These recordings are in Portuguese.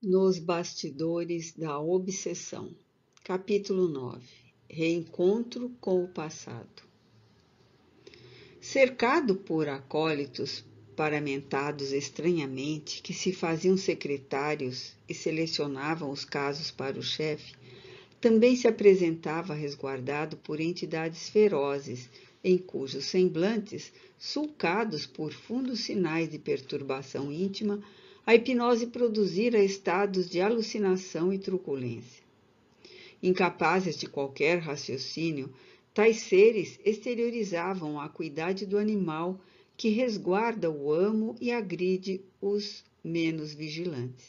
Nos bastidores da obsessão. Capítulo 9. Reencontro com o passado. Cercado por acólitos paramentados estranhamente, que se faziam secretários e selecionavam os casos para o chefe, também se apresentava resguardado por entidades ferozes, em cujos semblantes, sulcados por fundos sinais de perturbação íntima, a hipnose produzira estados de alucinação e truculência. Incapazes de qualquer raciocínio, tais seres exteriorizavam a acuidade do animal que resguarda o amo e agride os menos vigilantes.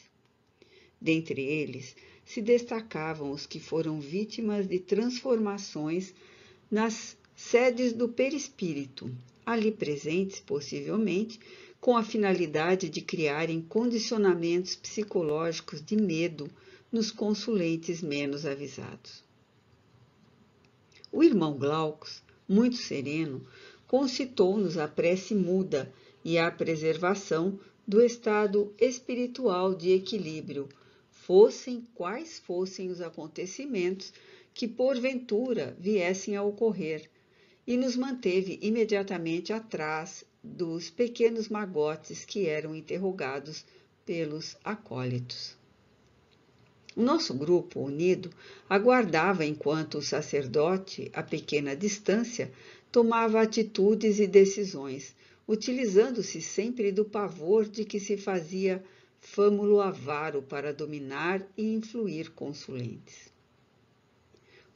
Dentre eles, se destacavam os que foram vítimas de transformações nas sedes do perispírito, ali presentes, possivelmente, com a finalidade de criarem condicionamentos psicológicos de medo nos consulentes menos avisados. O irmão Glaucus, muito sereno, concitou-nos a prece muda e a preservação do estado espiritual de equilíbrio, fossem quais fossem os acontecimentos que porventura viessem a ocorrer, e nos manteve imediatamente atrás dos pequenos magotes que eram interrogados pelos acólitos. O nosso grupo unido aguardava enquanto o sacerdote, a pequena distância, tomava atitudes e decisões, utilizando-se sempre do pavor de que se fazia fâmulo avaro para dominar e influir consulentes.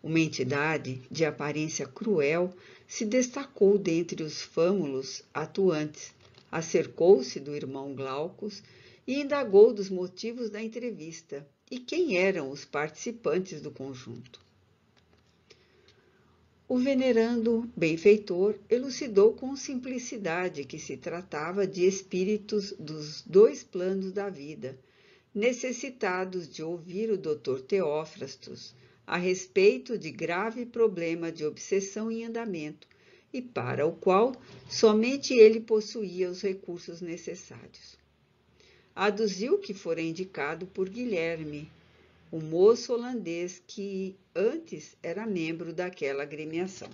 Uma entidade de aparência cruel se destacou dentre os fâmulos atuantes, acercou-se do irmão Glaucus e indagou dos motivos da entrevista e quem eram os participantes do conjunto. O venerando benfeitor elucidou com simplicidade que se tratava de espíritos dos dois planos da vida, necessitados de ouvir o Dr. Teófrastos a respeito de grave problema de obsessão em andamento e para o qual somente ele possuía os recursos necessários. Aduziu que fora indicado por Guilherme, o moço holandês que antes era membro daquela agremiação.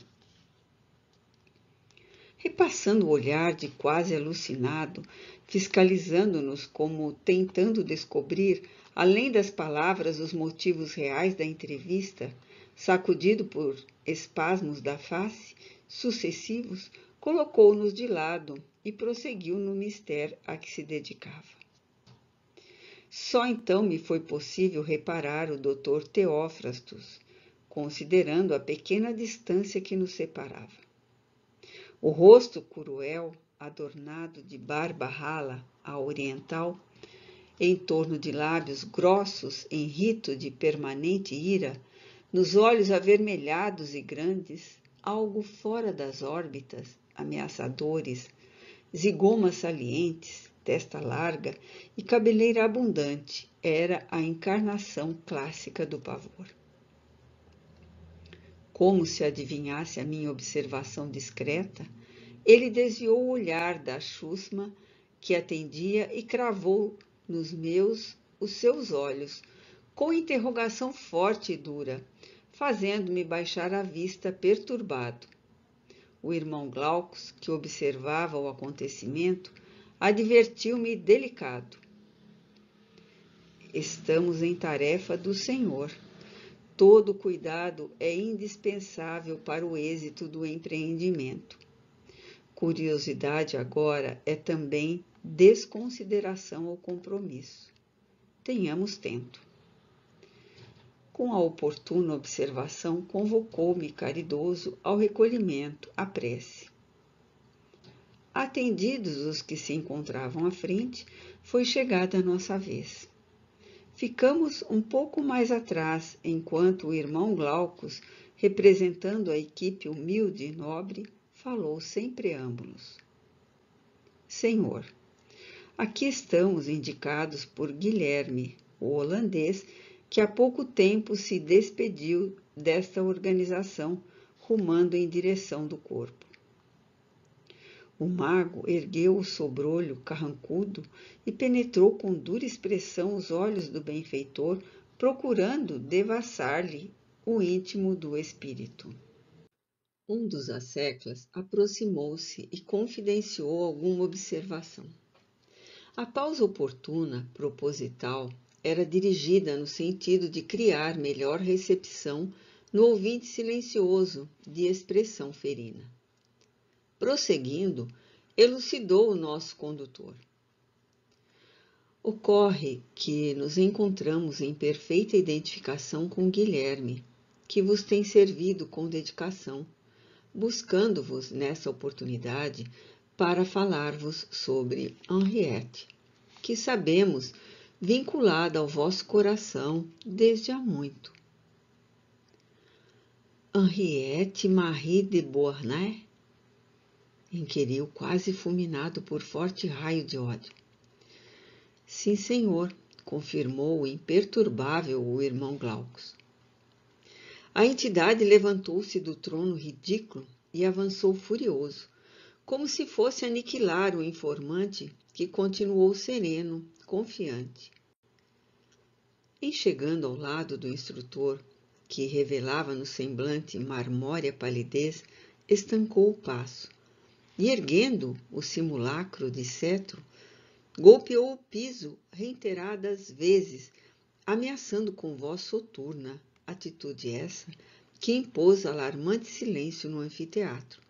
Repassando o olhar de quase alucinado, fiscalizando-nos como tentando descobrir, além das palavras, os motivos reais da entrevista, sacudido por espasmos da face sucessivos, colocou-nos de lado e prosseguiu no mistério a que se dedicava. Só então me foi possível reparar o Dr. Teófrastos, considerando a pequena distância que nos separava. O rosto cruel, adornado de barba rala, a oriental, em torno de lábios grossos em rito de permanente ira, nos olhos avermelhados e grandes, algo fora das órbitas, ameaçadores, zigomas salientes, testa larga e cabeleira abundante, era a encarnação clássica do pavor. Como se adivinhasse a minha observação discreta, ele desviou o olhar da chusma que atendia e cravou nos meus os seus olhos, com interrogação forte e dura, fazendo-me baixar a vista perturbado. O irmão Glaucus, que observava o acontecimento, advertiu-me delicado. Estamos em tarefa do Senhor. Todo cuidado é indispensável para o êxito do empreendimento. Curiosidade agora é também desconsideração ao compromisso. Tenhamos tento. Com a oportuna observação, convocou-me caridoso ao recolhimento, à prece. Atendidos os que se encontravam à frente, foi chegada a nossa vez. Ficamos um pouco mais atrás, enquanto o irmão Glaucus, representando a equipe humilde e nobre, falou sem preâmbulos. Senhor, aqui estamos indicados por Guilherme, o holandês, que há pouco tempo se despediu desta organização, rumando em direção do corpo. O mago ergueu o sobrolho carrancudo e penetrou com dura expressão os olhos do benfeitor, procurando devassar-lhe o íntimo do espírito. Um dos asseclas aproximou-se e confidenciou alguma observação. A pausa oportuna, proposital, era dirigida no sentido de criar melhor recepção no ouvinte silencioso de expressão ferina. Prosseguindo, elucidou o nosso condutor. Ocorre que nos encontramos em perfeita identificação com Guilherme, que vos tem servido com dedicação, buscando-vos nessa oportunidade para falar-vos sobre Henriette, que sabemos vinculada ao vosso coração desde há muito. Henriette Marie de Beauharnais? Inquiriu, quase fulminado por forte raio de ódio. Sim, senhor, confirmou imperturbável o irmão Glaucus. A entidade levantou-se do trono ridículo e avançou furioso, como se fosse aniquilar o informante, que continuou sereno, confiante. Em chegando ao lado do instrutor, que revelava no semblante marmórea palidez, estancou o passo e, erguendo o simulacro de cetro, golpeou o piso reiteradas vezes, ameaçando com voz soturna, atitude essa que impôs alarmante silêncio no anfiteatro,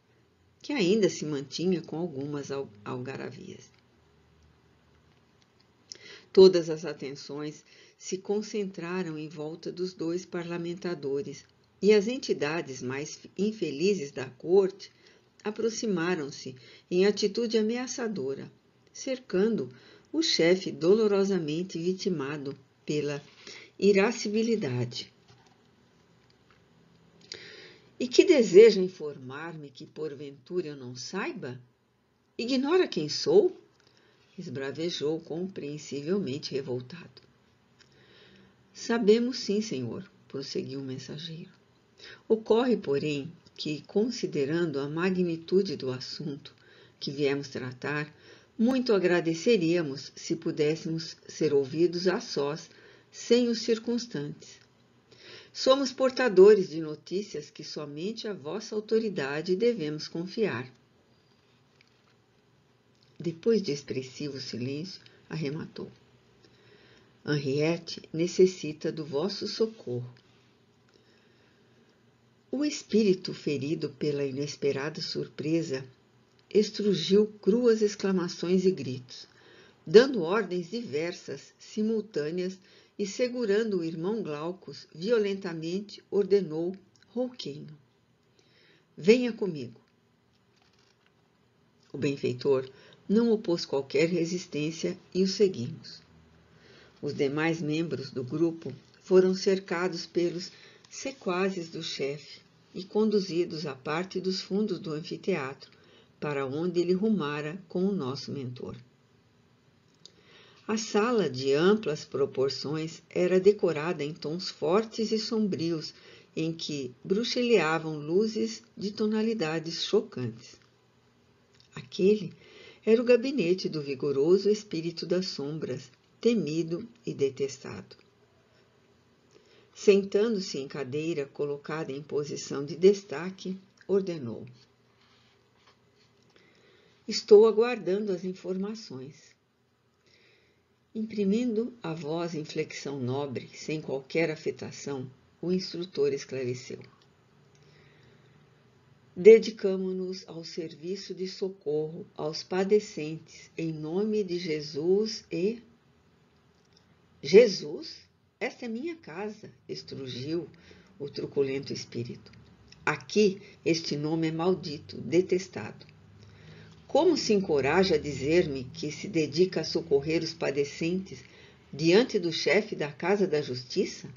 que ainda se mantinha com algumas algaravias. Todas as atenções se concentraram em volta dos dois parlamentadores, e as entidades mais infelizes da corte aproximaram-se em atitude ameaçadora, cercando o chefe dolorosamente vitimado pela irascibilidade. E que deseja informar-me que porventura eu não saiba? Ignora quem sou? Esbravejou compreensivelmente revoltado. Sabemos sim, senhor, prosseguiu o mensageiro. Ocorre, porém, que, considerando a magnitude do assunto que viemos tratar, muito agradeceríamos se pudéssemos ser ouvidos a sós, sem os circunstantes. Somos portadores de notícias que somente a vossa autoridade devemos confiar. Depois de expressivo silêncio, arrematou. Henriette necessita do vosso socorro. O espírito, ferido pela inesperada surpresa, estrugiu cruas exclamações e gritos, dando ordens diversas, simultâneas, e segurando o irmão Glaucus violentamente, ordenou rouquenho: venha comigo. O benfeitor não opôs qualquer resistência e o seguimos. Os demais membros do grupo foram cercados pelos sequazes do chefe e conduzidos à parte dos fundos do anfiteatro, para onde ele rumara com o nosso mentor. A sala, de amplas proporções, era decorada em tons fortes e sombrios, em que bruxeleavam luzes de tonalidades chocantes. Aquele era o gabinete do vigoroso espírito das sombras, temido e detestado. Sentando-se em cadeira colocada em posição de destaque, ordenou: estou aguardando as informações. Imprimindo a voz em flexão nobre, sem qualquer afetação, o instrutor esclareceu: dedicamo-nos ao serviço de socorro aos padecentes, em nome de Jesus e... Jesus? Esta é minha casa, estrugiu o truculento espírito. Aqui este nome é maldito, detestado. Como se encoraja a dizer-me que se dedica a socorrer os padecentes diante do chefe da Casa da Justiça?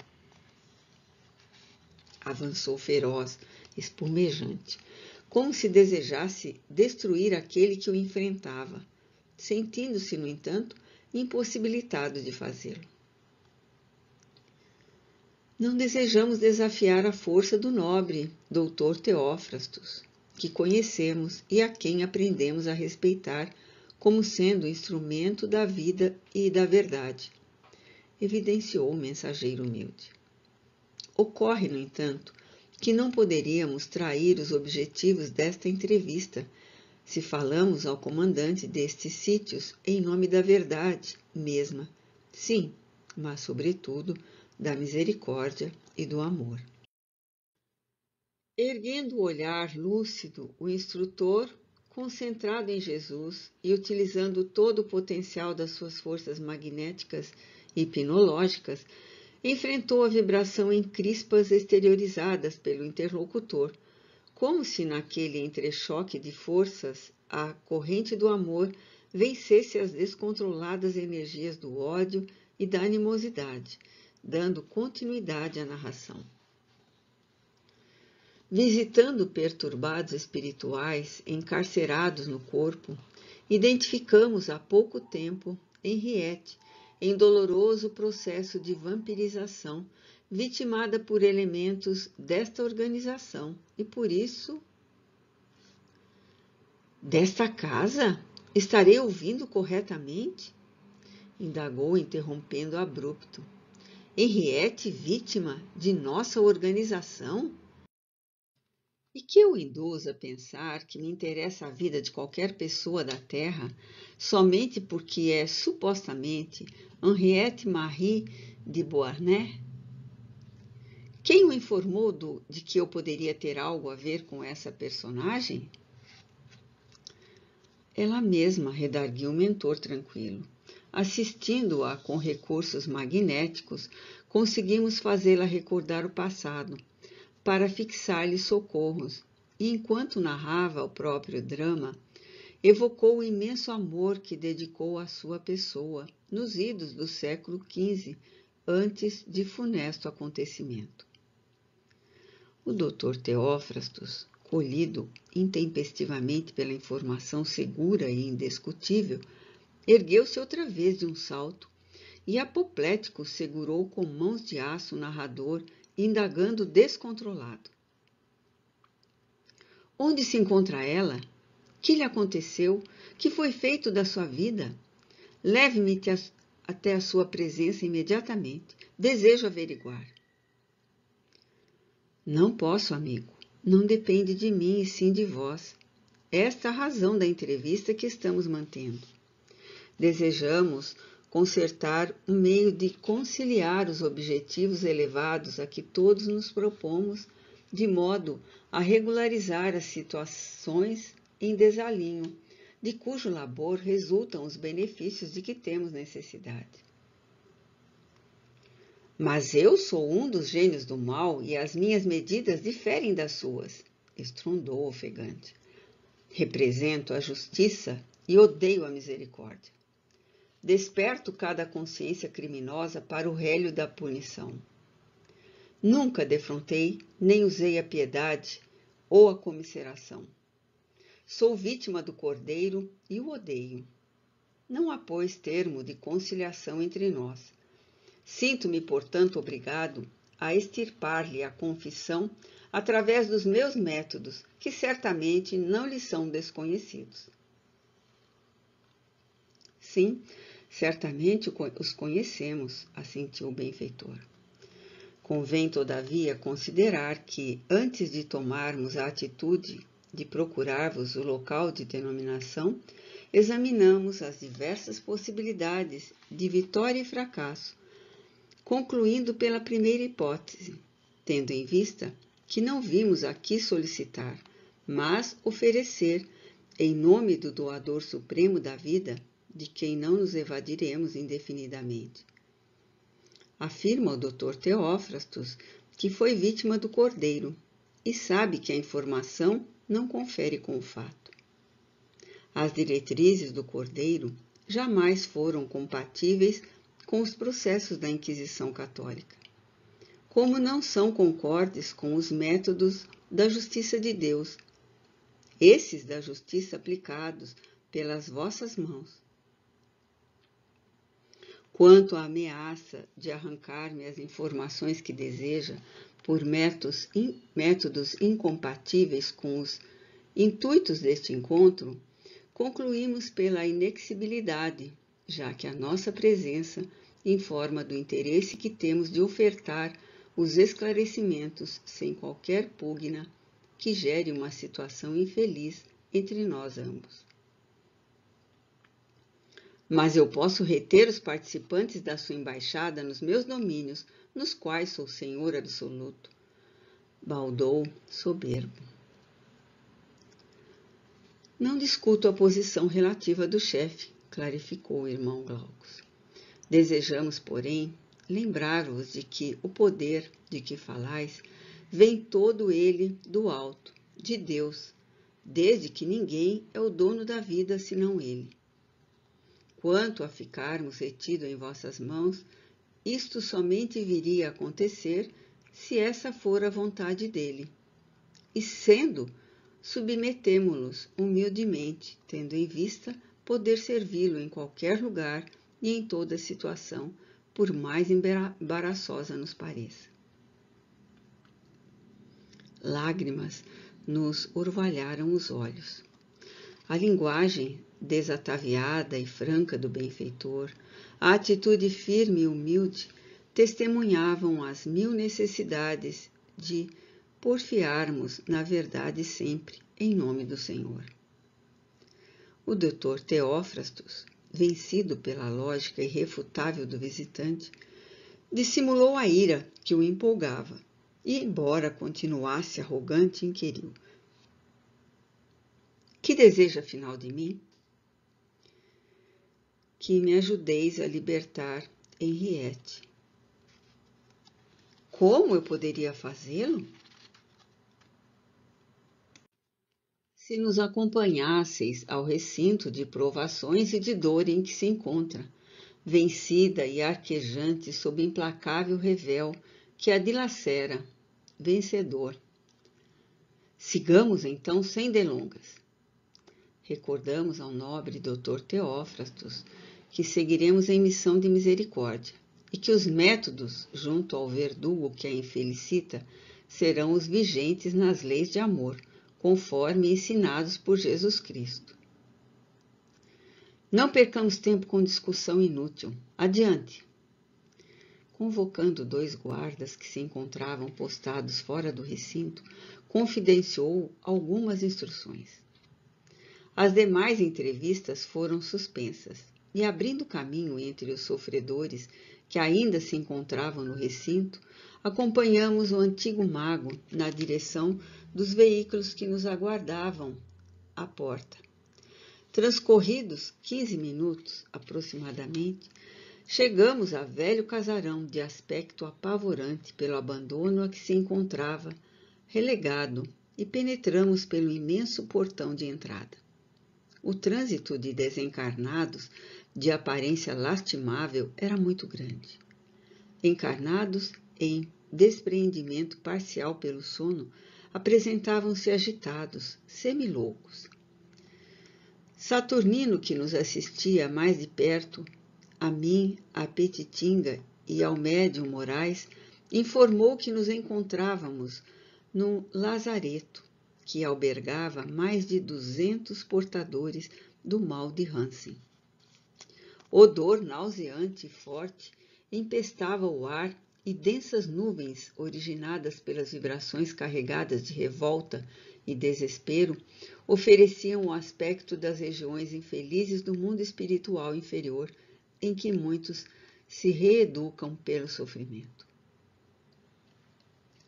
Avançou feroz, espumejante, como se desejasse destruir aquele que o enfrentava, sentindo-se, no entanto, impossibilitado de fazê-lo. Não desejamos desafiar a força do nobre doutor Teófrastos, que conhecemos e a quem aprendemos a respeitar como sendo instrumento da vida e da verdade, evidenciou o mensageiro humilde. Ocorre, no entanto, que não poderíamos trair os objetivos desta entrevista se falamos ao comandante destes sítios em nome da verdade mesma, sim, mas sobretudo da misericórdia e do amor. Erguendo o olhar lúcido, o instrutor, concentrado em Jesus e utilizando todo o potencial das suas forças magnéticas e hipnológicas, enfrentou a vibração em crispas exteriorizadas pelo interlocutor, como se naquele entrechoque de forças a corrente do amor vencesse as descontroladas energias do ódio e da animosidade, dando continuidade à narração. Visitando perturbados espirituais encarcerados no corpo, identificamos há pouco tempo Henriette em doloroso processo de vampirização, vitimada por elementos desta organização e por isso... Desta casa? Estarei ouvindo corretamente? Indagou, interrompendo abrupto. Henriette, vítima de nossa organização? E que o induza a pensar que me interessa a vida de qualquer pessoa da Terra somente porque é supostamente Henriette Marie de Beauharnais? Quem o informou de que eu poderia ter algo a ver com essa personagem? Ela mesma, redarguiu o mentor tranquilo. Assistindo-a com recursos magnéticos, conseguimos fazê-la recordar o passado, para fixar-lhe socorros, e enquanto narrava o próprio drama, evocou o imenso amor que dedicou à sua pessoa nos idos do século XV, antes de funesto acontecimento. O Dr. Teófrastos, colhido intempestivamente pela informação segura e indiscutível, ergueu-se outra vez de um salto e, apoplético, segurou com mãos de aço o narrador, indagando descontrolado. Onde se encontra ela? Que lhe aconteceu? Que foi feito da sua vida? Leve-me até a sua presença imediatamente. Desejo averiguar. Não posso, amigo. Não depende de mim e sim de vós. Esta é a razão da entrevista que estamos mantendo. Desejamos concertar um meio de conciliar os objetivos elevados a que todos nos propomos, de modo a regularizar as situações em desalinho, de cujo labor resultam os benefícios de que temos necessidade. Mas eu sou um dos gênios do mal e as minhas medidas diferem das suas, estrondou ofegante. Represento a justiça e odeio a misericórdia. Desperto cada consciência criminosa para o rélio da punição. Nunca defrontei, nem usei a piedade ou a comiseração. Sou vítima do cordeiro e o odeio. Não há, pois, termo de conciliação entre nós. Sinto-me, portanto, obrigado a extirpar-lhe a confissão através dos meus métodos, que certamente não lhe são desconhecidos. Sim, certamente os conhecemos, assentiu o benfeitor. Convém, todavia, considerar que, antes de tomarmos a atitude de procurar-vos o local de denominação, examinamos as diversas possibilidades de vitória e fracasso, concluindo pela primeira hipótese, tendo em vista que não vimos aqui solicitar, mas oferecer, em nome do doador supremo da vida, de quem não nos evadiremos indefinidamente. Afirma o Dr. Teófrastos que foi vítima do cordeiro e sabe que a informação não confere com o fato. As diretrizes do cordeiro jamais foram compatíveis com os processos da Inquisição Católica, como não são concordes com os métodos da justiça de Deus, esses da justiça aplicados pelas vossas mãos. Quanto à ameaça de arrancar-me as informações que deseja por métodos incompatíveis com os Intuitos deste encontro, concluímos pela inexibilidade, já que a nossa presença informa do interesse que temos de ofertar os esclarecimentos sem qualquer pugna que gere uma situação infeliz entre nós ambos. Mas eu posso reter os participantes da sua embaixada nos meus domínios, nos quais sou senhor absoluto, baldou soberbo. Não discuto a posição relativa do chefe, clarificou o irmão Glaucus. Desejamos, porém, lembrar-vos de que o poder de que falais vem todo ele do alto, de Deus, desde que ninguém é o dono da vida senão ele. Quanto a ficarmos retidos em vossas mãos, isto somente viria a acontecer se essa for a vontade dele. E sendo, submetemo-los humildemente, tendo em vista poder servi-lo em qualquer lugar e em toda situação, por mais embaraçosa nos pareça. Lágrimas nos orvalharam os olhos. A linguagem desataviada e franca do benfeitor, a atitude firme e humilde, testemunhavam as mil necessidades de porfiarmos na verdade sempre, em nome do Senhor. O Dr. Teófrastos, vencido pela lógica irrefutável do visitante, dissimulou a ira que o empolgava e, embora continuasse arrogante, inquiriu: que deseja afinal de mim? Que me ajudeis a libertar Henriette. Como eu poderia fazê-lo? Se nos acompanhasseis ao recinto de provações e de dor em que se encontra, vencida e arquejante sob implacável revel que a dilacera, vencedor. Sigamos então sem delongas. Recordamos ao nobre Dr. Teófrastos que seguiremos em missão de misericórdia e que os métodos junto ao verdugo que a infelicita serão os vigentes nas leis de amor, conforme ensinados por Jesus Cristo. Não percamos tempo com discussão inútil. Adiante! Convocando 2 guardas que se encontravam postados fora do recinto, confidenciou algumas instruções. As demais entrevistas foram suspensas, e abrindo caminho entre os sofredores que ainda se encontravam no recinto, acompanhamos o antigo mago na direção dos veículos que nos aguardavam à porta. Transcorridos 15 minutos, aproximadamente, chegamos a velho casarão de aspecto apavorante pelo abandono a que se encontrava relegado e penetramos pelo imenso portão de entrada. O trânsito de desencarnados, de aparência lastimável, era muito grande. Encarnados em despreendimento parcial pelo sono, apresentavam-se agitados, semiloucos. Saturnino, que nos assistia mais de perto, a mim, a Petitinga e ao médium Moraes, informou que nos encontrávamos num lazareto que albergava mais de 200 portadores do mal de Hansen. Odor nauseante e forte empestava o ar e densas nuvens, originadas pelas vibrações carregadas de revolta e desespero, ofereciam o aspecto das regiões infelizes do mundo espiritual inferior, em que muitos se reeducam pelo sofrimento.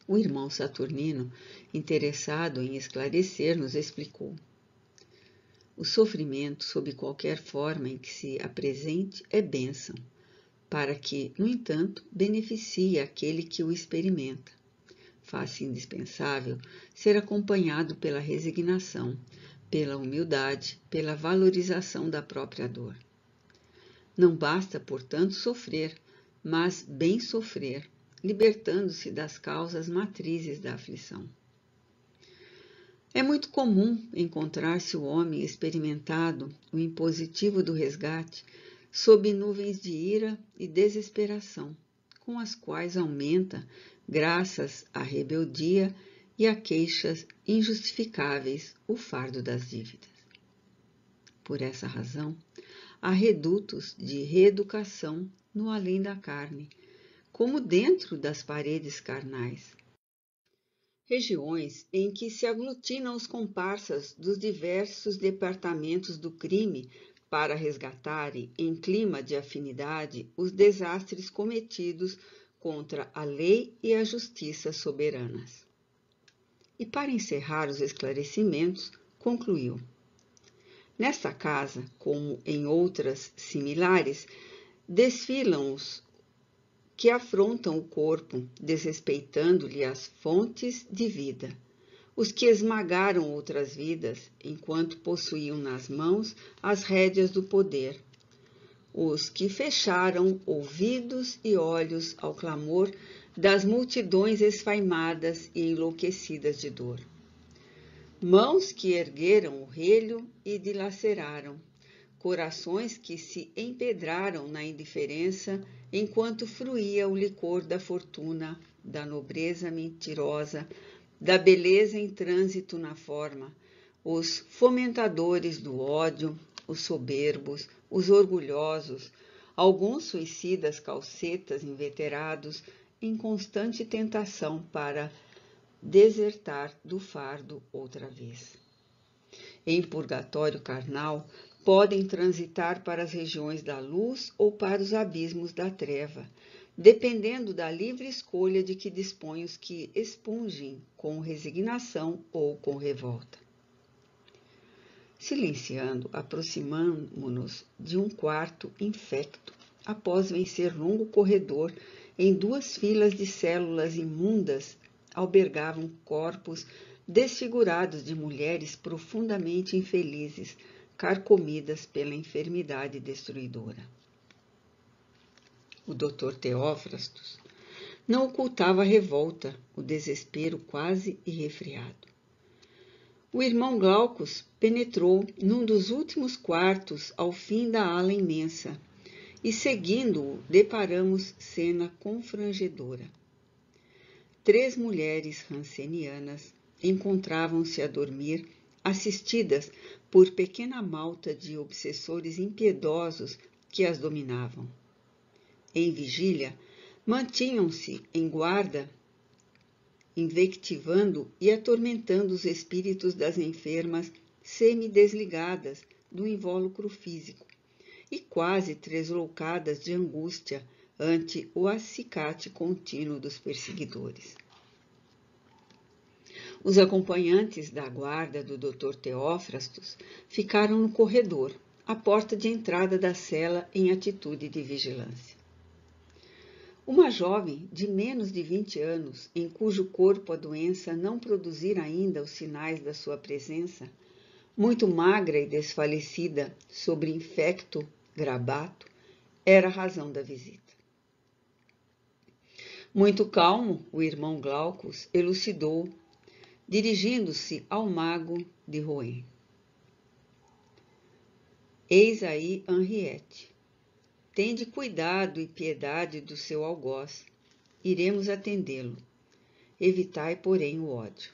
O irmão Saturnino, interessado em esclarecer-nos, explicou: o sofrimento, sob qualquer forma em que se apresente, é bênção, para que, no entanto, beneficie aquele que o experimenta. Faz-se indispensável ser acompanhado pela resignação, pela humildade, pela valorização da própria dor. Não basta, portanto, sofrer, mas bem sofrer, libertando-se das causas matrizes da aflição. É muito comum encontrar-se o homem experimentado, o impositivo do resgate, sob nuvens de ira e desesperação, com as quais aumenta, graças à rebeldia e a queixas injustificáveis o fardo das dívidas. Por essa razão, há redutos de reeducação no além da carne, como dentro das paredes carnais. Regiões em que se aglutinam os comparsas dos diversos departamentos do crime para resgatarem, em clima de afinidade, os desastres cometidos contra a lei e a justiça soberanas. E para encerrar os esclarecimentos, concluiu: nesta casa, como em outras similares, desfilam os que afrontam o corpo, desrespeitando-lhe as fontes de vida, os que esmagaram outras vidas enquanto possuíam nas mãos as rédeas do poder, os que fecharam ouvidos e olhos ao clamor das multidões esfaimadas e enlouquecidas de dor, mãos que ergueram o relho e dilaceraram, corações que se empedraram na indiferença enquanto fruía o licor da fortuna, da nobreza mentirosa, da beleza em trânsito na forma, os fomentadores do ódio, os soberbos, os orgulhosos, alguns suicidas calcetas inveterados em constante tentação para desertar do fardo outra vez. Em purgatório carnal, podem transitar para as regiões da luz ou para os abismos da treva, dependendo da livre escolha de que dispõem os que expungem com resignação ou com revolta. Silenciando, aproximamo-nos de um quarto infecto, após vencer longo corredor em 2 filas de células imundas, albergavam corpos desfigurados de mulheres profundamente infelizes, carcomidas pela enfermidade destruidora. O Dr. Teófrastos não ocultava a revolta, o desespero quase irrefreado. O irmão Glaucus penetrou num dos últimos quartos ao fim da ala imensa, e seguindo-o deparamos cena confrangedora. 3 mulheres rancenianas encontravam-se a dormir, assistidas por pequena malta de obsessores impiedosos que as dominavam. Em vigília, mantinham-se em guarda, invectivando e atormentando os espíritos das enfermas semidesligadas do invólucro físico e quase tresloucadas de angústia ante o acicate contínuo dos perseguidores. Os acompanhantes da guarda do Dr. Teófrastos ficaram no corredor, à porta de entrada da cela em atitude de vigilância. Uma jovem de menos de 20 anos, em cujo corpo a doença não produzira ainda os sinais da sua presença, muito magra e desfalecida sobre infecto grabato, era a razão da visita. Muito calmo, o irmão Glaucus elucidou, dirigindo-se ao mago de Rouen. Eis aí Henriette. Tende cuidado e piedade do seu algoz. Iremos atendê-lo. Evitai, porém, o ódio.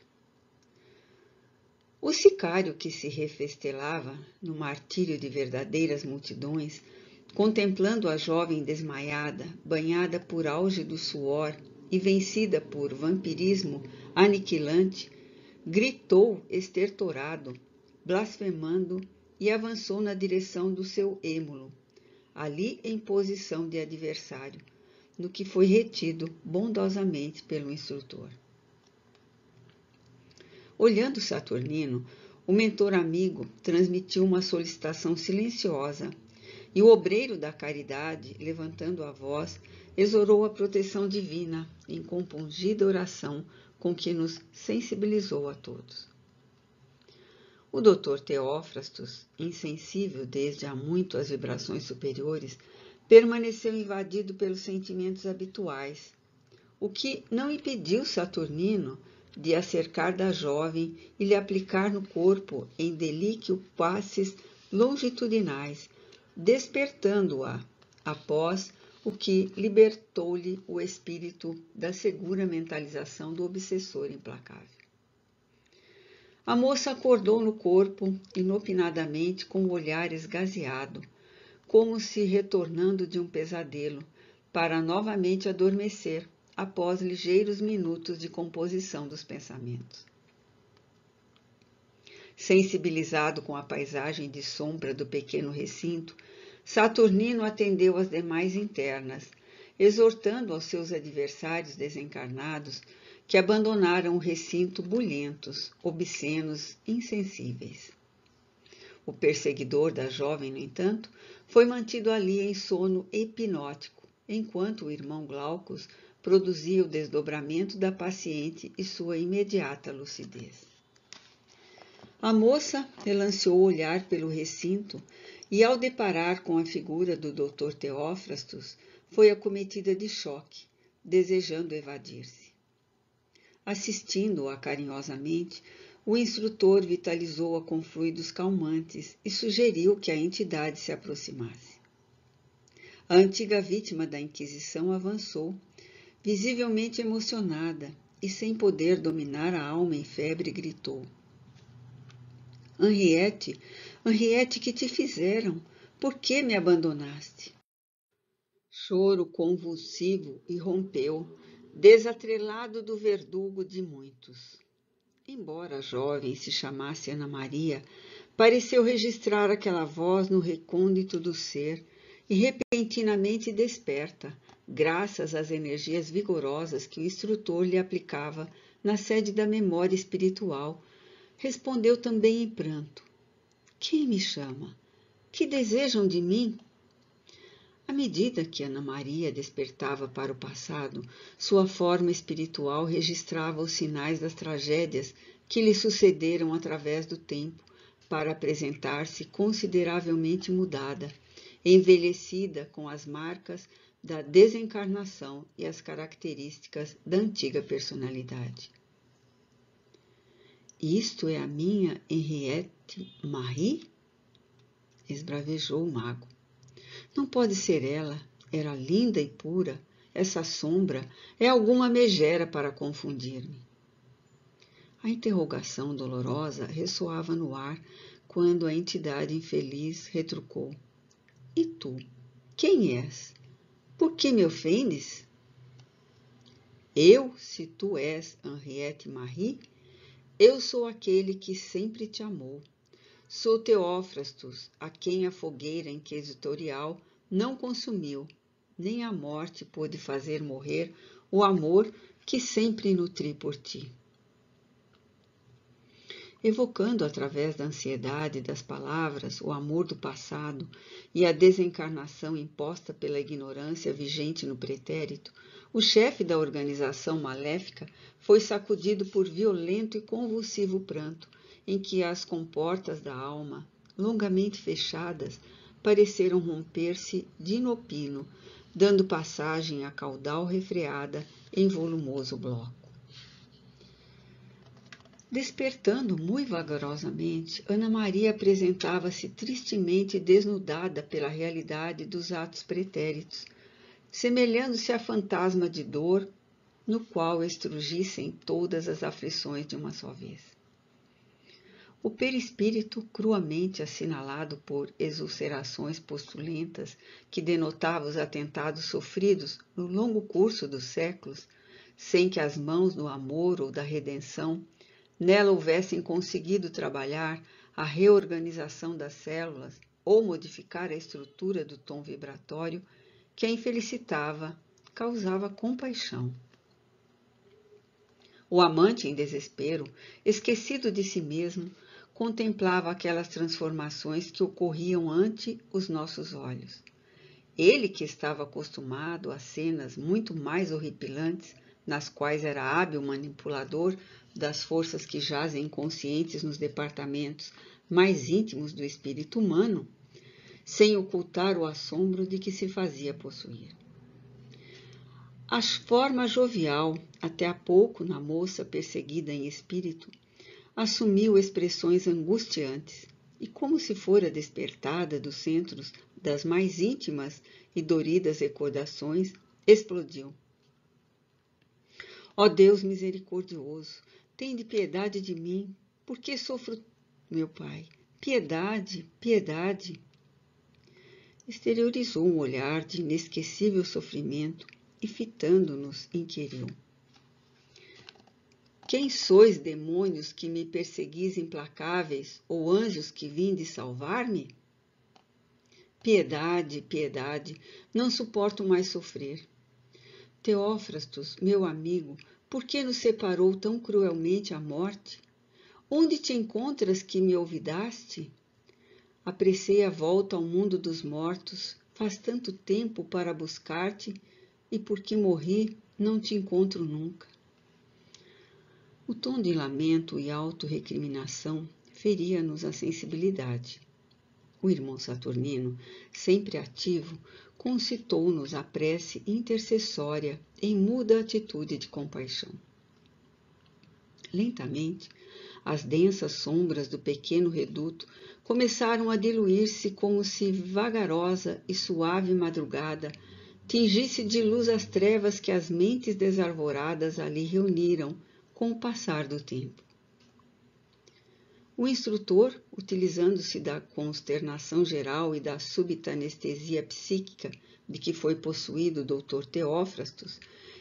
O sicário que se refestelava no martírio de verdadeiras multidões, contemplando a jovem desmaiada, banhada por auge do suor e vencida por vampirismo aniquilante, gritou estertorado, blasfemando, e avançou na direção do seu êmulo, ali em posição de adversário, no que foi retido bondosamente pelo instrutor. Olhando Saturnino, o mentor amigo transmitiu uma solicitação silenciosa, e o obreiro da caridade, levantando a voz, exorou a proteção divina em compungida oração com que nos sensibilizou a todos. O Dr. Teófrastos, insensível desde há muito às vibrações superiores, permaneceu invadido pelos sentimentos habituais, o que não impediu Saturnino de a cercar da jovem e lhe aplicar no corpo em delíquio passes longitudinais, despertando-a, após o que libertou-lhe o espírito da segura mentalização do obsessor implacável. A moça acordou no corpo, inopinadamente, com o olhar esgazeado, como se retornando de um pesadelo, para novamente adormecer, após ligeiros minutos de composição dos pensamentos. Sensibilizado com a paisagem de sombra do pequeno recinto, Saturnino atendeu às demais internas, exortando aos seus adversários desencarnados que abandonaram o recinto bulhentos, obscenos, insensíveis. O perseguidor da jovem, no entanto, foi mantido ali em sono hipnótico, enquanto o irmão Glaucus produzia o desdobramento da paciente e sua imediata lucidez. A moça relanceou o olhar pelo recinto e, ao deparar com a figura do Dr. Teófrastos, foi acometida de choque, desejando evadir-se. Assistindo-a carinhosamente, o instrutor vitalizou-a com fluidos calmantes e sugeriu que a entidade se aproximasse. A antiga vítima da Inquisição avançou, visivelmente emocionada, e sem poder dominar a alma em febre, gritou: Henriette, Henriette, que te fizeram? Por que me abandonaste? Choro convulsivo irrompeu, desatrelado do verdugo de muitos. Embora a jovem se chamasse Ana Maria, pareceu registrar aquela voz no recôndito do ser e repentinamente desperta, graças às energias vigorosas que o instrutor lhe aplicava na sede da memória espiritual, respondeu também em pranto: Quem me chama? Que desejam de mim? À medida que Ana Maria despertava para o passado, sua forma espiritual registrava os sinais das tragédias que lhe sucederam através do tempo, para apresentar-se consideravelmente mudada, envelhecida com as marcas da desencarnação e as características da antiga personalidade. Isto é a minha Henriette Marie? Esbravejou o mago. Não pode ser ela, era linda e pura. Essa sombra é alguma megera para confundir-me. A interrogação dolorosa ressoava no ar quando a entidade infeliz retrucou: E tu, quem és? Por que me ofendes? Eu, se tu és Henriette Marie, eu sou aquele que sempre te amou. Sou Teófrastos, a quem a fogueira inquisitorial não consumiu, nem a morte pôde fazer morrer o amor que sempre nutri por ti. Evocando através da ansiedade das palavras o amor do passado e a desencarnação imposta pela ignorância vigente no pretérito, o chefe da organização maléfica foi sacudido por violento e convulsivo pranto, em que as comportas da alma, longamente fechadas, pareceram romper-se de inopino, dando passagem à caudal refreada em volumoso bloco. Despertando muito vagarosamente, Ana Maria apresentava-se tristemente desnudada pela realidade dos atos pretéritos, semelhando-se a fantasma de dor no qual estrugissem todas as aflições de uma só vez. O perispírito, cruamente assinalado por exulcerações postulentas que denotavam os atentados sofridos no longo curso dos séculos, sem que as mãos do amor ou da redenção nela houvessem conseguido trabalhar a reorganização das células ou modificar a estrutura do tom vibratório que a infelicitava, causava compaixão. O amante, em desespero, esquecido de si mesmo, contemplava aquelas transformações que ocorriam ante os nossos olhos. Ele, que estava acostumado a cenas muito mais horripilantes, nas quais era hábil manipulador das forças que jazem inconscientes nos departamentos mais íntimos do espírito humano, sem ocultar o assombro de que se fazia possuir. A forma jovial, até há pouco na moça perseguida em espírito, assumiu expressões angustiantes e, como se fora despertada dos centros das mais íntimas e doridas recordações, explodiu. Ó Deus misericordioso, tende piedade de mim, Por que sofro, meu pai? Piedade, piedade. Exteriorizou um olhar de inesquecível sofrimento e, fitando-nos, inquiriu: Quem sois, demônios, que me perseguis implacáveis, ou anjos que vindes salvar-me? Piedade, piedade, não suporto mais sofrer. Teófrastos, meu amigo, por que nos separou tão cruelmente a morte? Onde te encontras que me olvidaste? Apressei a volta ao mundo dos mortos, faz tanto tempo para buscar-te, e porque morri, não te encontro nunca. O tom de lamento e auto-recriminação feria-nos a sensibilidade. O irmão Saturnino, sempre ativo, concitou-nos a prece intercessória em muda atitude de compaixão. Lentamente, as densas sombras do pequeno reduto começaram a diluir-se como se vagarosa e suave madrugada tingisse de luz as trevas que as mentes desarvoradas ali reuniram com o passar do tempo. O instrutor, utilizando-se da consternação geral e da súbita anestesia psíquica de que foi possuído o Dr. Teófrastos,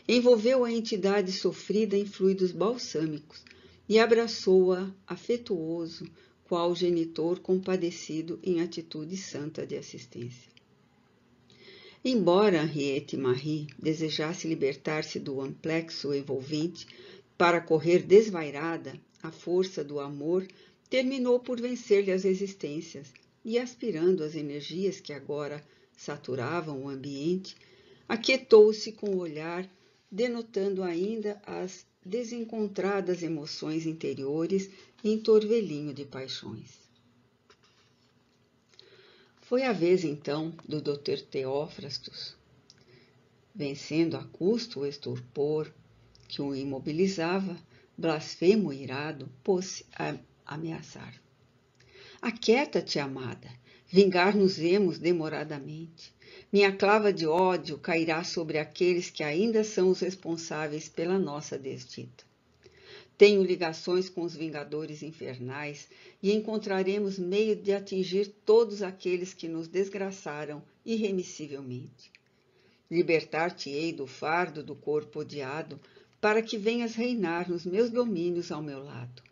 envolveu a entidade sofrida em fluidos balsâmicos e abraçou-a afetuoso, qual genitor compadecido em atitude santa de assistência. Embora Henriette Marie desejasse libertar-se do amplexo envolvente para correr desvairada, a força do amor terminou por vencer-lhe as resistências e, aspirando as energias que agora saturavam o ambiente, aquietou-se com o olhar, denotando ainda as desencontradas emoções interiores em torvelinho de paixões. Foi a vez, então, do Dr. Teófrastos, vencendo a custo o estupor que o imobilizava, blasfemo e irado, pôs-se a ameaçar. Aquieta-te, amada, vingar-nos-emos demoradamente. Minha clava de ódio cairá sobre aqueles que ainda são os responsáveis pela nossa desdita. Tenho ligações com os vingadores infernais e encontraremos meio de atingir todos aqueles que nos desgraçaram irremissivelmente. Libertar-te-ei do fardo do corpo odiado, para que venhas reinar nos meus domínios ao meu lado.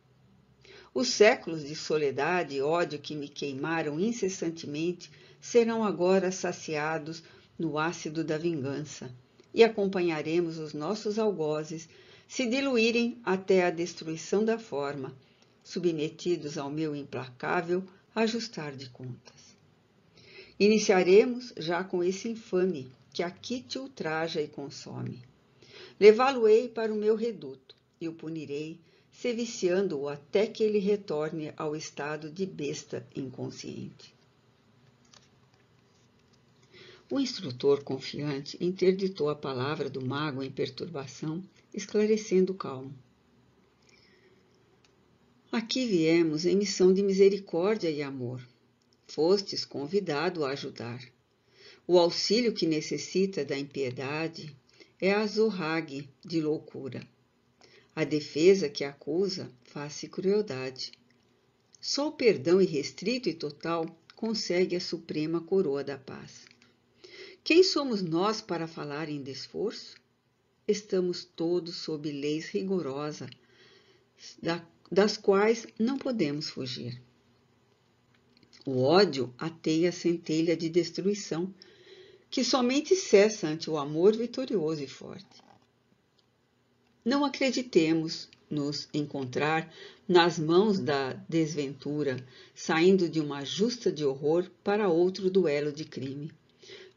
Os séculos de soledade e ódio que me queimaram incessantemente serão agora saciados no ácido da vingança, e acompanharemos os nossos algozes se diluírem até a destruição da forma, submetidos ao meu implacável ajustar de contas. Iniciaremos já com esse infame que aqui te ultraja e consome. Levá-lo-ei para o meu reduto e o punirei, seviciando-o até que ele retorne ao estado de besta inconsciente. O instrutor confiante interditou a palavra do mago em perturbação, esclarecendo calmo. Aqui viemos em missão de misericórdia e amor. Fostes convidado a ajudar. O auxílio que necessita da impiedade é a zorrague de loucura. A defesa que acusa faz-se crueldade. Só o perdão irrestrito e total consegue a suprema coroa da paz. Quem somos nós para falar em desforço? Estamos todos sob leis rigorosas, das quais não podemos fugir. O ódio ateia a centelha de destruição, que somente cessa ante o amor vitorioso e forte. Não acreditemos nos encontrar nas mãos da desventura, saindo de uma justa de horror para outro duelo de crime,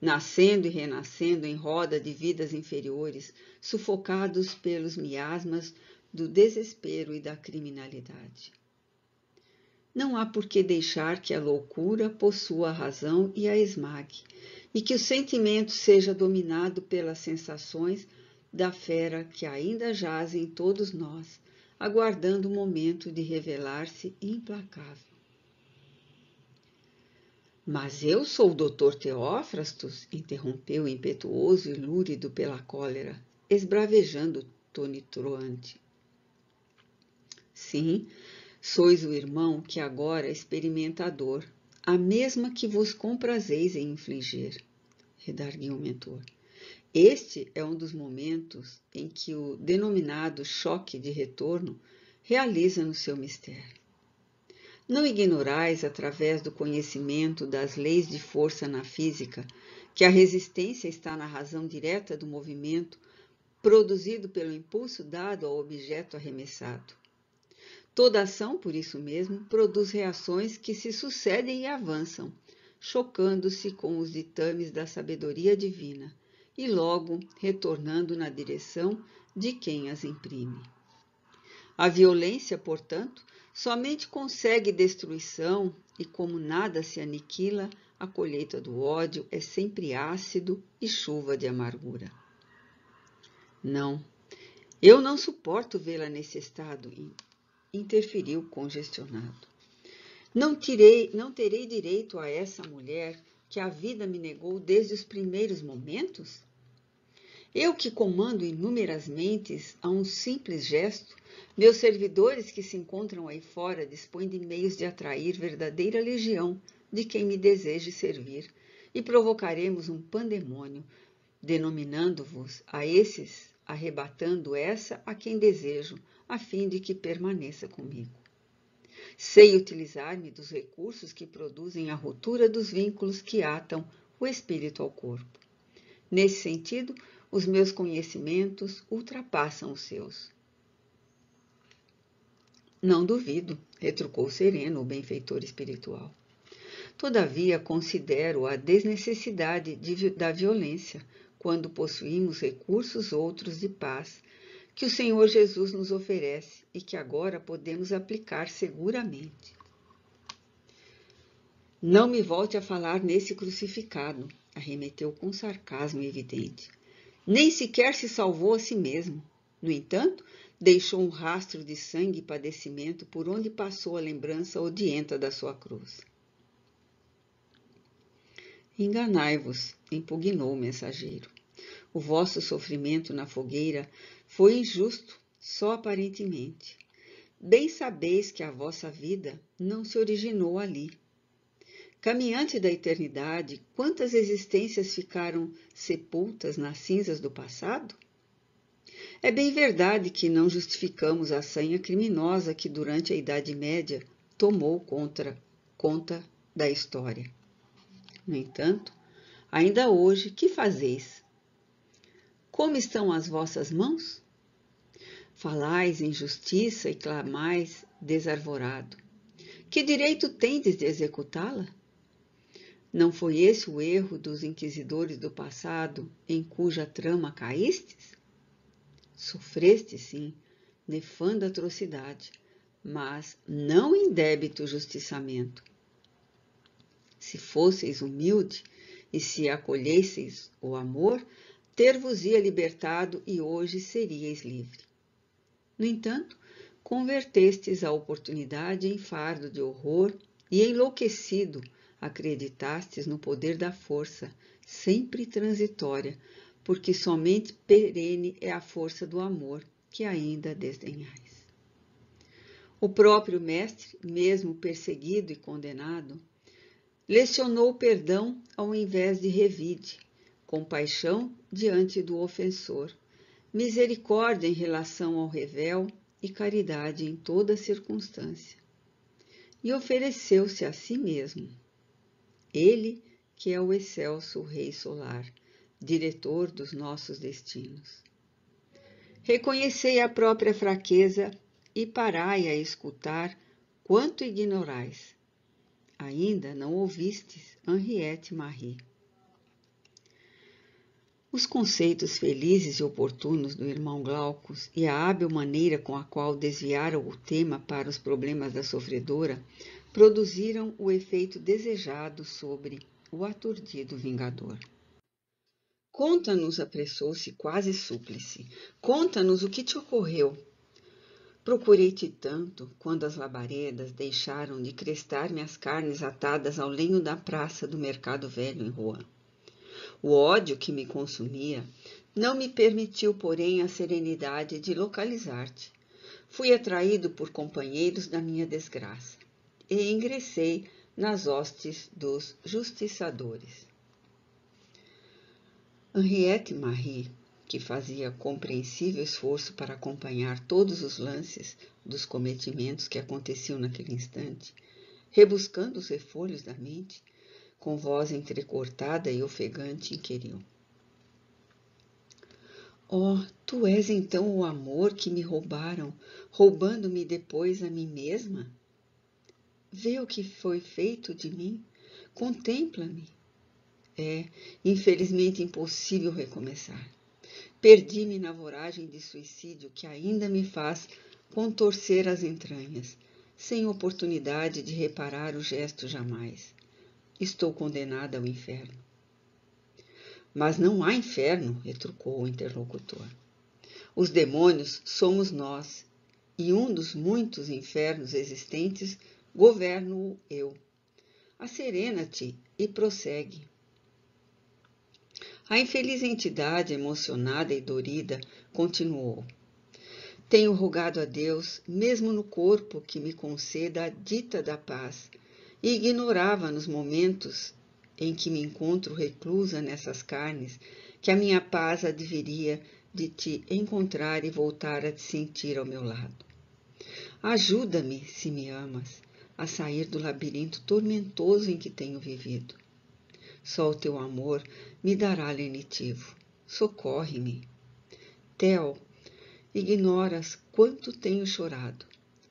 nascendo e renascendo em roda de vidas inferiores, sufocados pelos miasmas do desespero e da criminalidade. Não há por que deixar que a loucura possua a razão e a esmague, e que o sentimento seja dominado pelas sensações da fera que ainda jaz em todos nós, aguardando o momento de revelar-se implacável. Mas eu sou o Dr. Teófrastos, interrompeu impetuoso e lúrido pela cólera, esbravejando tonitruante. Sim, Sois o irmão que agora experimenta a dor, a mesma que vos comprazeis em infligir, redarguiu o mentor. Este é um dos momentos em que o denominado choque de retorno realiza no seu mistério. Não ignorais, através do conhecimento das leis de força na física, que a resistência está na razão direta do movimento produzido pelo impulso dado ao objeto arremessado. Toda ação, por isso mesmo, produz reações que se sucedem e avançam, chocando-se com os ditames da sabedoria divina e logo retornando na direção de quem as imprime. A violência, portanto, somente consegue destruição e, como nada se aniquila, a colheita do ódio é sempre ácido e chuva de amargura. Não, eu não suporto vê-la nesse estado, interferiu congestionado. Não terei direito a essa mulher que a vida me negou desde os primeiros momentos? Eu que comando inúmeras mentes a um simples gesto, meus servidores que se encontram aí fora dispõem de meios de atrair verdadeira legião de quem me deseje servir, e provocaremos um pandemônio, denominando-vos a esses, arrebatando essa a quem desejo, a fim de que permaneça comigo. Sei utilizar-me dos recursos que produzem a ruptura dos vínculos que atam o espírito ao corpo. Nesse sentido, os meus conhecimentos ultrapassam os seus. Não duvido, retrucou sereno o benfeitor espiritual. Todavia, considero a desnecessidade da violência quando possuímos recursos outros de paz que o Senhor Jesus nos oferece e que agora podemos aplicar seguramente. Não me volte a falar nesse crucificado, arremeteu com sarcasmo evidente. Nem sequer se salvou a si mesmo. No entanto, deixou um rastro de sangue e padecimento por onde passou a lembrança odienta da sua cruz. Enganai-vos, impugnou o mensageiro. O vosso sofrimento na fogueira foi injusto, só aparentemente. Bem sabeis que a vossa vida não se originou ali. Caminhante da eternidade, quantas existências ficaram sepultas nas cinzas do passado? É bem verdade que não justificamos a sanha criminosa que durante a Idade Média tomou conta da história. No entanto, ainda hoje, que fazeis? Como estão as vossas mãos? Falais em justiça e clamais desarvorado. Que direito tendes de executá-la? Não foi esse o erro dos inquisidores do passado em cuja trama caístes? Sofreste, sim, nefanda atrocidade, mas não em débito justiçamento. Se fosseis humilde e se acolhesseis o amor, ter-vos-ia libertado e hoje seríeis livre. No entanto, convertestes a oportunidade em fardo de horror e, enlouquecido, acreditastes no poder da força, sempre transitória, porque somente perene é a força do amor que ainda desdenhais. O próprio mestre, mesmo perseguido e condenado, lecionou perdão ao invés de revide, compaixão diante do ofensor, misericórdia em relação ao revel e caridade em toda circunstância. E ofereceu-se a si mesmo. Ele, que é o excelso Rei Solar, diretor dos nossos destinos. Reconhecei a própria fraqueza e parai a escutar quanto ignorais. Ainda não ouvistes Henriette Marie. Os conceitos felizes e oportunos do irmão Glaucus e a hábil maneira com a qual desviaram o tema para os problemas da sofredora produziram o efeito desejado sobre o aturdido vingador. Conta-nos, apressou-se quase súplice, conta-nos o que te ocorreu. Procurei-te tanto, quando as labaredas deixaram de crestar-me as carnes atadas ao lenho da praça do Mercado Velho em Rouen. O ódio que me consumia não me permitiu, porém, a serenidade de localizar-te. Fui atraído por companheiros da minha desgraça e ingressei nas hostes dos justiçadores. Henriette Marie, que fazia compreensível esforço para acompanhar todos os lances dos cometimentos que aconteciam naquele instante, rebuscando os refolhos da mente, com voz entrecortada e ofegante, inquiriu: Oh, tu és então o amor que me roubaram, roubando-me depois a mim mesma? Vê o que foi feito de mim, contempla-me. É, infelizmente, impossível recomeçar. Perdi-me na voragem de suicídio que ainda me faz contorcer as entranhas, sem oportunidade de reparar o gesto jamais. Estou condenada ao inferno. Mas não há inferno, retrucou o interlocutor. Os demônios somos nós, e um dos muitos infernos existentes governo-o eu. Acerena-te e prossegue. A infeliz entidade, emocionada e dorida, continuou: Tenho rogado a Deus, mesmo no corpo, que me conceda a dita da paz, e ignorava nos momentos em que me encontro reclusa nessas carnes, que a minha paz adviria de te encontrar e voltar a te sentir ao meu lado. Ajuda-me, se me amas, a sair do labirinto tormentoso em que tenho vivido. Só o teu amor me dará lenitivo. Socorre-me. Theo, ignoras quanto tenho chorado.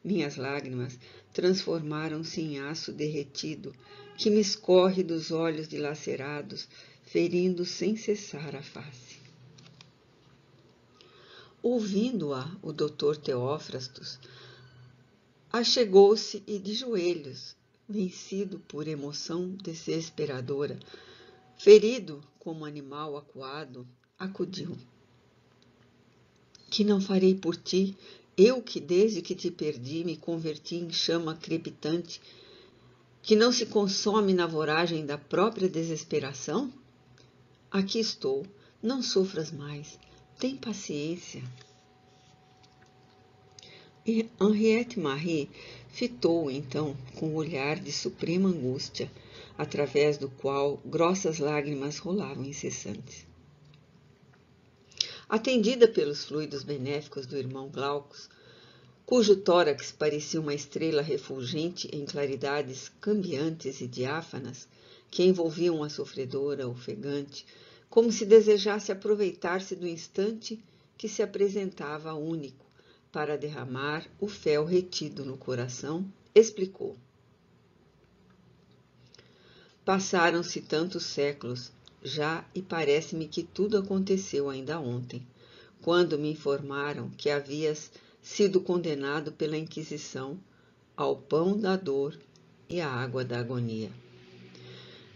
Minhas lágrimas transformaram-se em aço derretido, que me escorre dos olhos dilacerados, ferindo sem cessar a face. Ouvindo-a, o doutor Teófrastos achegou-se e, de joelhos, vencido por emoção desesperadora, ferido como animal acuado, acudiu. Que não farei por ti, eu que desde que te perdi me converti em chama crepitante, que não se consome na voragem da própria desesperação? Aqui estou, não sofras mais, tem paciência. E Henriette Marie fitou-o então com um olhar de suprema angústia, através do qual grossas lágrimas rolavam incessantes. Atendida pelos fluidos benéficos do irmão Glaucus, cujo tórax parecia uma estrela refulgente em claridades cambiantes e diáfanas, que envolviam a sofredora ofegante, como se desejasse aproveitar-se do instante que se apresentava único, para derramar o fel retido no coração, explicou. Passaram-se tantos séculos já e parece-me que tudo aconteceu ainda ontem, quando me informaram que havias sido condenado pela Inquisição ao pão da dor e à água da agonia.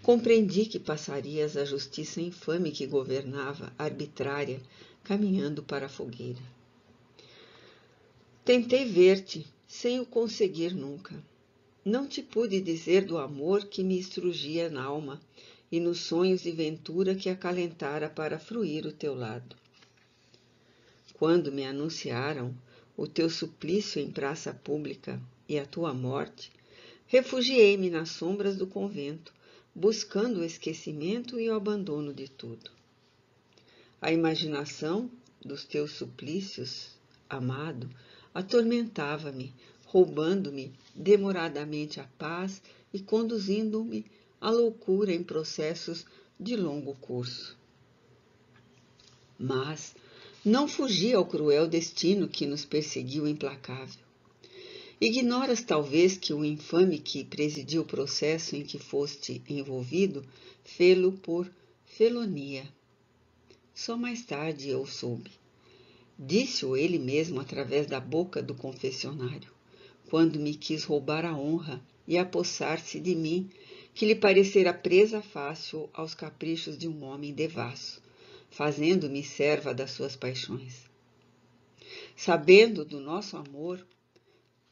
Compreendi que passarias a justiça infame que governava, arbitrária, caminhando para a fogueira. Tentei ver-te, sem o conseguir nunca. Não te pude dizer do amor que me estrugia na alma e nos sonhos de ventura que acalentara para fruir o teu lado. Quando me anunciaram o teu suplício em praça pública e a tua morte, refugiei-me nas sombras do convento, buscando o esquecimento e o abandono de tudo. A imaginação dos teus suplícios, amado, atormentava-me, roubando-me demoradamente a paz e conduzindo-me à loucura em processos de longo curso. Mas não fugi ao cruel destino que nos perseguiu implacável. Ignoras talvez que o infame que presidiu o processo em que foste envolvido fê-lo por felonia. Só mais tarde eu soube. Disse-o ele mesmo através da boca do confessionário, quando me quis roubar a honra e apossar-se de mim, que lhe parecera presa fácil aos caprichos de um homem devasso, fazendo-me serva das suas paixões. Sabendo do nosso amor,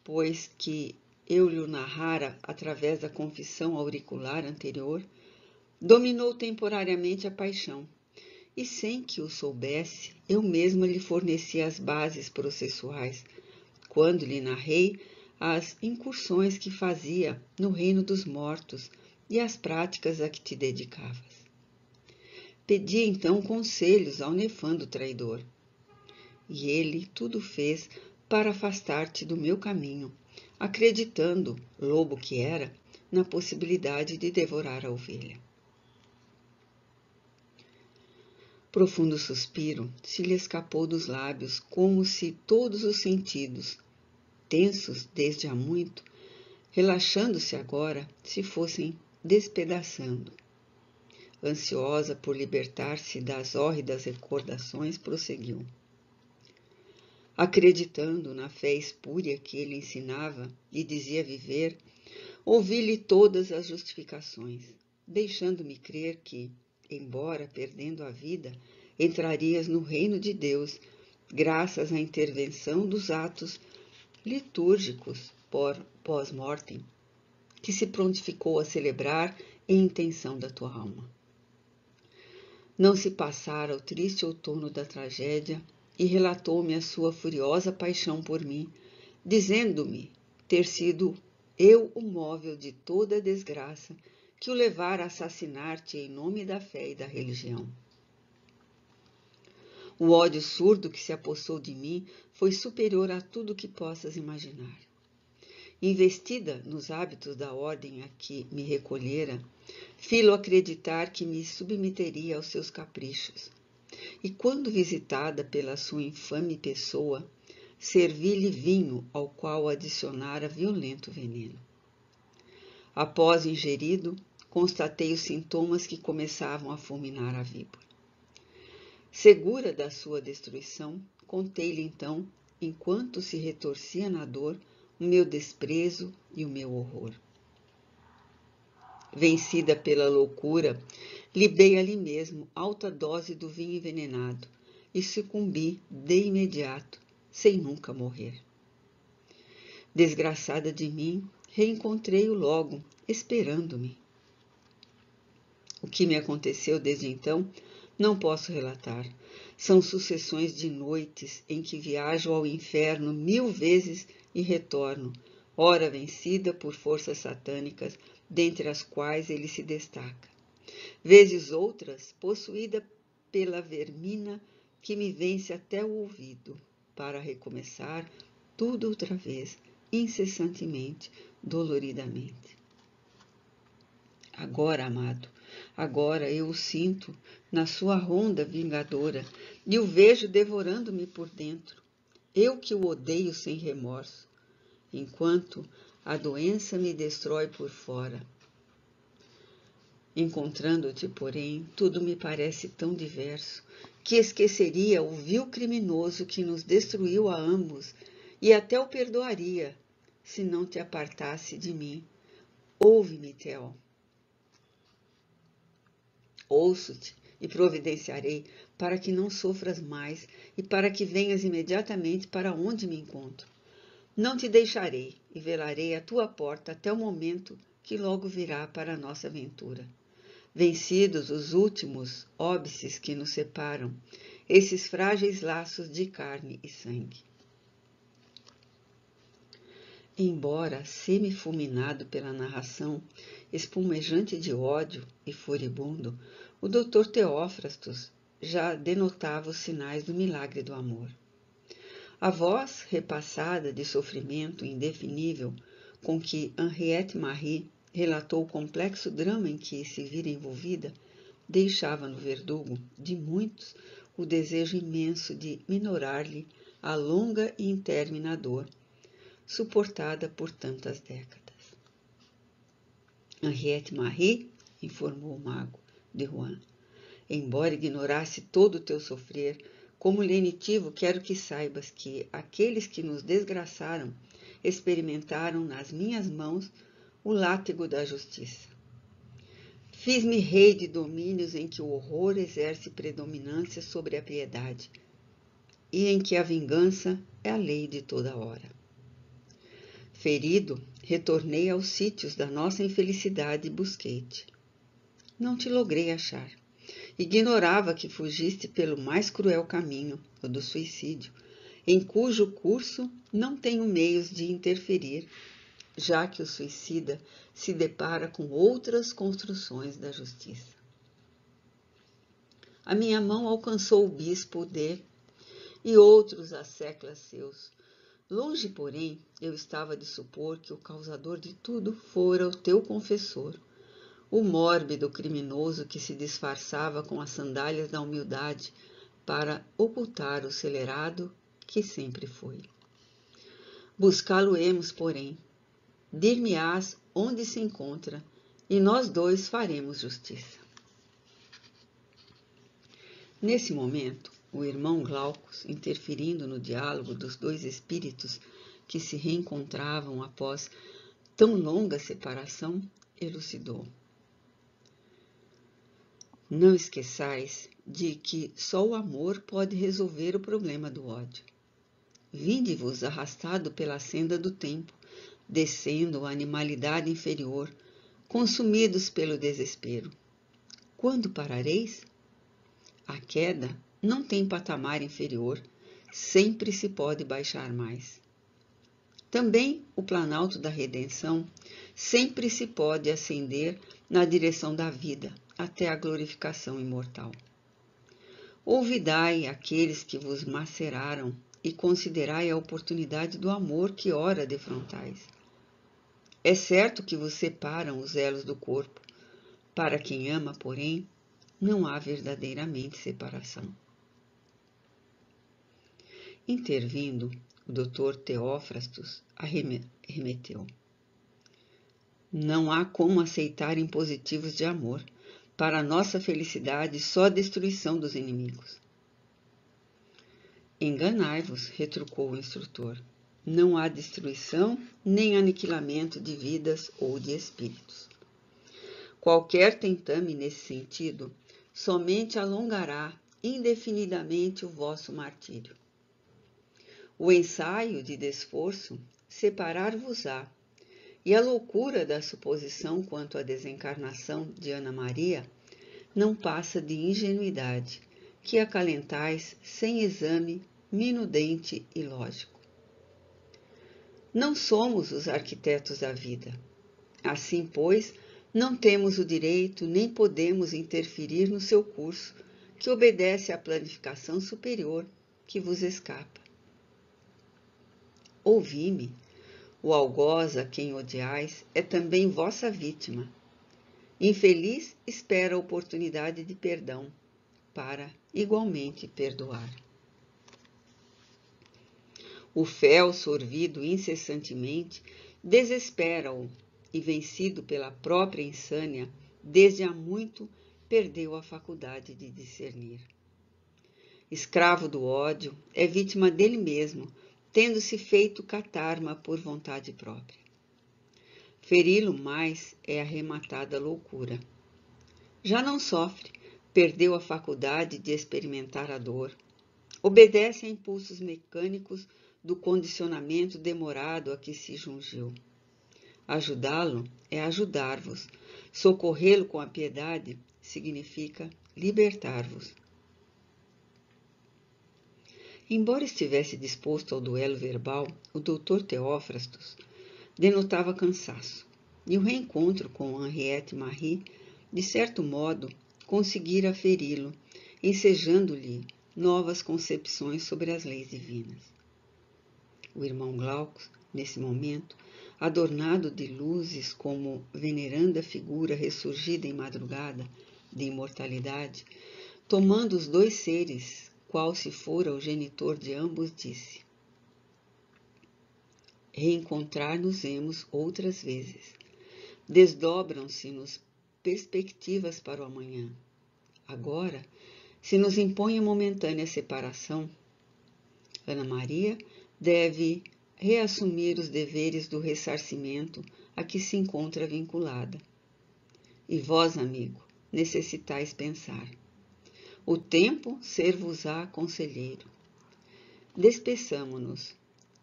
pois que eu lhe narrara através da confissão auricular anterior, dominou temporariamente a paixão, e sem que o soubesse, eu mesma lhe fornecia as bases processuais, quando lhe narrei as incursões que fazia no reino dos mortos e as práticas a que te dedicavas. Pedi então conselhos ao nefando traidor, e ele tudo fez para afastar-te do meu caminho, acreditando, lobo que era, na possibilidade de devorar a ovelha. Profundo suspiro se lhe escapou dos lábios, como se todos os sentidos, tensos desde há muito, relaxando-se agora, se fossem despedaçando. Ansiosa por libertar-se das hórridas recordações, prosseguiu. Acreditando na fé espúria que ele ensinava e dizia viver, ouvi-lhe todas as justificações, deixando-me crer que, embora perdendo a vida, entrarias no reino de Deus, graças à intervenção dos atos litúrgicos pós-mortem, que se prontificou a celebrar em intenção da tua alma. Não se passara o triste outono da tragédia e relatou-me a sua furiosa paixão por mim, dizendo-me ter sido eu o móvel de toda a desgraça que o levara a assassinar-te em nome da fé e da religião. O ódio surdo que se apossou de mim foi superior a tudo que possas imaginar. Investida nos hábitos da ordem a que me recolhera, fi-lo acreditar que me submeteria aos seus caprichos. E quando visitada pela sua infame pessoa, servi-lhe vinho ao qual adicionara violento veneno. Após ingerido, constatei os sintomas que começavam a fulminar a víbora. Segura da sua destruição, contei-lhe então, enquanto se retorcia na dor, o meu desprezo e o meu horror. Vencida pela loucura, libei ali mesmo alta dose do vinho envenenado e sucumbi de imediato, sem nunca morrer. Desgraçada de mim, reencontrei-o logo, esperando-me. O que me aconteceu desde então não posso relatar. São sucessões de noites em que viajo ao inferno 1000 vezes e retorno, ora vencida por forças satânicas, dentre as quais ele se destaca. Vezes outras, possuída pela vermina que me vence até o ouvido, para recomeçar tudo outra vez, incessantemente, doloridamente. Agora, amado, agora eu o sinto na sua ronda vingadora e o vejo devorando-me por dentro, eu que o odeio sem remorso, enquanto a doença me destrói por fora. Encontrando-te, porém, tudo me parece tão diverso que esqueceria o vil criminoso que nos destruiu a ambos e até o perdoaria, se não te apartasse de mim. Ouve-me, Theo. Ouço-te e providenciarei para que não sofras mais e para que venhas imediatamente para onde me encontro. Não te deixarei e velarei à tua porta até o momento que logo virá para a nossa aventura. Vencidos os últimos óbices que nos separam, esses frágeis laços de carne e sangue. Embora semi-fulminado pela narração, espumejante de ódio e furibundo, o Dr. Teófrastos já denotava os sinais do milagre do amor. A voz repassada de sofrimento indefinível com que Henriette Marie relatou o complexo drama em que se vira envolvida, deixava no verdugo de muitos o desejo imenso de minorar-lhe a longa e intermina dor, suportada por tantas décadas. Henriette Marie, informou o mago de Rouen, embora ignorasse todo o teu sofrer, como lenitivo quero que saibas que aqueles que nos desgraçaram experimentaram nas minhas mãos o látego da justiça. Fiz-me rei de domínios em que o horror exerce predominância sobre a piedade e em que a vingança é a lei de toda hora. Ferido, retornei aos sítios da nossa infelicidade e busquei-te. Não te logrei achar. Ignorava que fugiste pelo mais cruel caminho, o do suicídio, em cujo curso não tenho meios de interferir, já que o suicida se depara com outras construções da justiça. A minha mão alcançou o bispo e outros asseclas seus. Longe, porém, eu estava de supor que o causador de tudo fora o teu confessor, o mórbido criminoso que se disfarçava com as sandálias da humildade para ocultar o celerado que sempre foi. Buscá-lo-emos, porém. Dir-me-ás onde se encontra, e nós dois faremos justiça. Nesse momento, o irmão Glaucus, interferindo no diálogo dos dois espíritos que se reencontravam após tão longa separação, elucidou. Não esqueçais de que só o amor pode resolver o problema do ódio. Vinde-vos arrastado pela senda do tempo, descendo a animalidade inferior, consumidos pelo desespero. Quando parareis? A queda não tem patamar inferior, sempre se pode baixar mais. Também o planalto da redenção sempre se pode ascender na direção da vida, até a glorificação imortal. Olvidai aqueles que vos maceraram e considerai a oportunidade do amor que ora defrontais. É certo que vos separam os elos do corpo. Para quem ama, porém, não há verdadeiramente separação. Intervindo, o Dr. Teófrastos remeteu. Não há como aceitar impositivos de amor. Para nossa felicidade, só a destruição dos inimigos. Enganai-vos, retrucou o instrutor. Não há destruição nem aniquilamento de vidas ou de espíritos. Qualquer tentame nesse sentido somente alongará indefinidamente o vosso martírio. O ensaio de desforço separar-vos-á, e a loucura da suposição quanto à desencarnação de Ana Maria não passa de ingenuidade, que acalentais sem exame minudente e lógico. Não somos os arquitetos da vida. Assim, pois, não temos o direito nem podemos interferir no seu curso, que obedece à planificação superior que vos escapa. Ouvi-me. O algoz a quem odiais é também vossa vítima. Infeliz espera a oportunidade de perdão, para igualmente perdoar. O fel, sorvido incessantemente, desespera-o e, vencido pela própria insânia, desde há muito perdeu a faculdade de discernir. Escravo do ódio, é vítima dele mesmo, tendo-se feito catarma por vontade própria. Feri-lo mais é arrematada loucura. Já não sofre, perdeu a faculdade de experimentar a dor. Obedece a impulsos mecânicos do condicionamento demorado a que se jungiu. Ajudá-lo é ajudar-vos. Socorrê-lo com a piedade significa libertar-vos. Embora estivesse disposto ao duelo verbal, o Dr. Teófrastos denotava cansaço, e o reencontro com Henriette Marie, de certo modo, conseguira feri-lo, ensejando-lhe novas concepções sobre as leis divinas. O irmão Glaucus, nesse momento, adornado de luzes como veneranda figura ressurgida em madrugada de imortalidade, tomando os dois seres, qual se fora o genitor de ambos, disse: reencontrar-nos-emos outras vezes. Desdobram-se-nos perspectivas para o amanhã. Agora, se nos impõe a momentânea separação, Ana Maria deve reassumir os deveres do ressarcimento a que se encontra vinculada. E vós, amigo, necessitais pensar. O tempo ser-vos-á conselheiro. Despeçamo-nos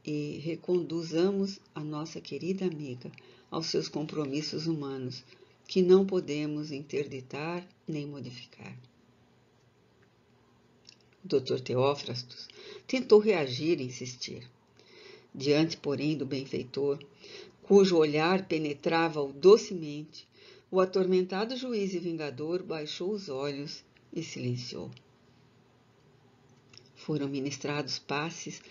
e reconduzamos a nossa querida amiga aos seus compromissos humanos, que não podemos interditar nem modificar. O Dr. Teófrastos tentou reagir e insistir. Diante, porém, do benfeitor, cujo olhar penetrava-o docemente, o atormentado juiz e vingador baixou os olhos e silenciou. Foram ministrados passes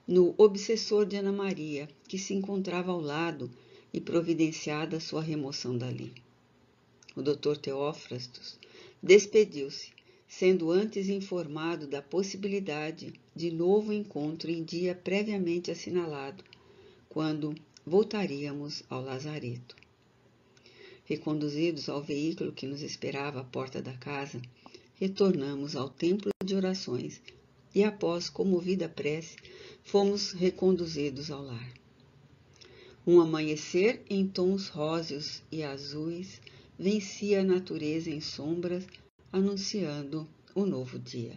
no obsessor de Ana Maria, que se encontrava ao lado, e providenciada a sua remoção dali. O Dr. Teófrastos despediu-se, sendo antes informado da possibilidade de novo encontro em dia previamente assinalado, quando voltaríamos ao lazareto. Reconduzidos ao veículo que nos esperava à porta da casa, retornamos ao templo de orações e, após comovida prece, fomos reconduzidos ao lar. Um amanhecer em tons róseos e azuis vencia a natureza em sombras, anunciando o novo dia.